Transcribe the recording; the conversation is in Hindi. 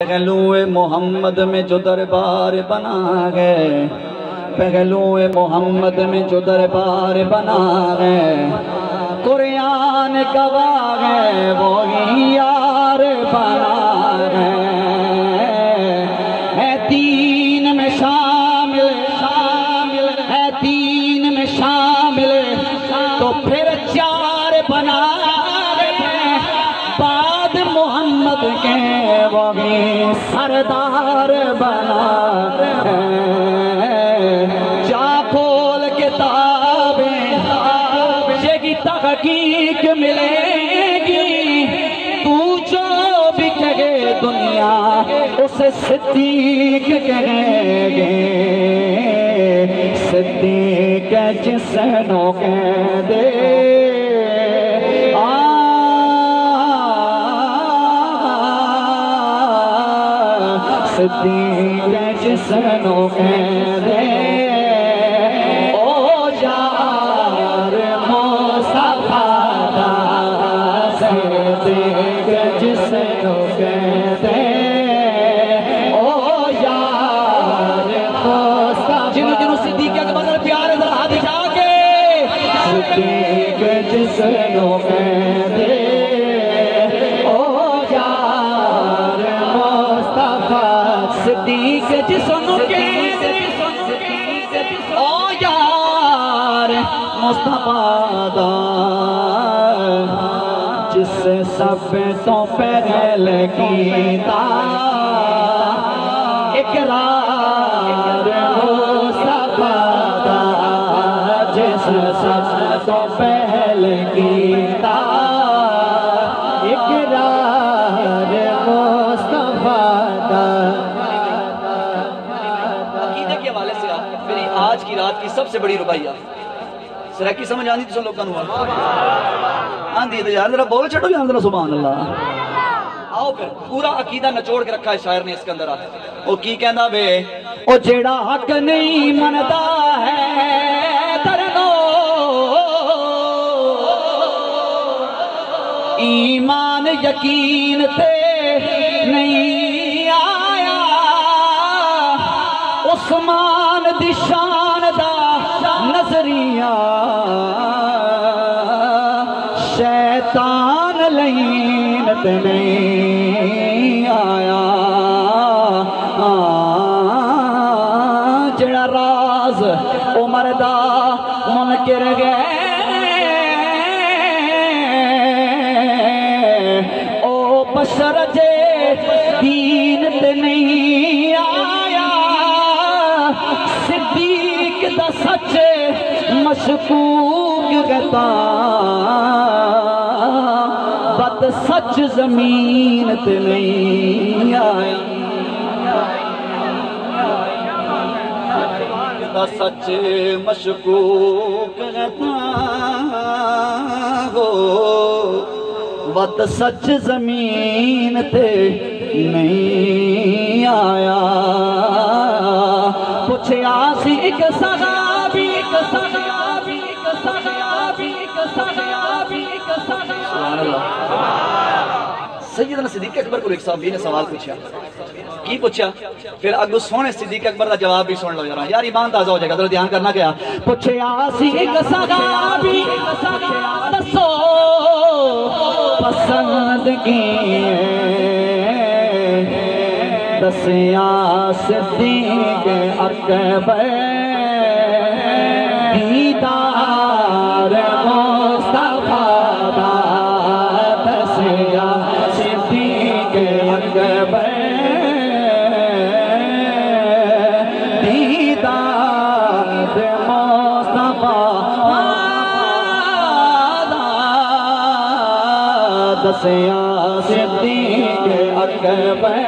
पहलुए मोहम्मद में जो दरबार बना गए, पहलुए मोहम्मद में जो दरबार बना गए, कुरान गवाह है वो ही यार बना है तीन में शामिल शामिल है, तीन में शामिल तो फिर चार बना बाद मोहम्मद के वो भी सरदार बना जा खोल किताबें ये तहकीक मिलेगी, तू जो भी कहे दुनिया उसे सिद्दीक कहेंगे, सिद्दीक जिसनो कह दे सिद्दीक जिसनो कह दे ओ यार मुस्तफा दा, सिद्दीक जिसनो कह दे ओ यार मुस्तफा, जिन्हों जिन्हों सिद्दीक अकबर से प्यार है जरा हाथ उठा के, सिद्दीक जिसनो कह दे सिद्दीक जिसनो कह दे ओ यार मुस्तफा दा, जिससे सब तो पहले कीता इकरार मुस्तफा दा, जिससे सब तो पहले कीता इकरार मुस्तफा दा। मेरी आज की रात की सबसे बड़ी रुबाइया सराकी समझ आती तो लोगों को आंधी तो यार जरा बोल छो यार जरा सुभान अल्लाह। आओ फिर पूरा अकीदा नचोड़ के रखा है शायर ने इसके अंदर। वो की कहंदा वे ओ जेड़ा हक नहीं मनदा है तरनो ईमान यकीन ते नहीं आया, उस्मान दी शान दा नजरिया शैतान लईन ते नहीं आया, जेड़ा राज उमर दा मुनकिर गए ओ बशर जे दीन ते नहीं आया, सिद्दीक दा सच मशकूक गता बद सच जमीन ते नहीं आया, दा सच मशकूक गता हो बद सच जमीन ते नहीं आया। पूछया सी एक सहाबी एक सहाबी एक सहाबी एक सहाबी एक सहाबी, सैयदना सिद्दीक अकबर को एक साहबी ने सवाल पूछा, की पूछा फिर अगू सोने सिद्दीक अकबर का जवाब भी सुन लो जरा यार, ईमान ताजा हो जाएगा, जरा ध्यान करना। क्या पूछया सी एक सहाबी दसो पसंद की दसिया सिद्दीक अकबर दीदार मुस्तफा दा, दसिया सिद्दीक अकबर दीदार मुस्तफा दा, दसिया सिद्दीक अकबर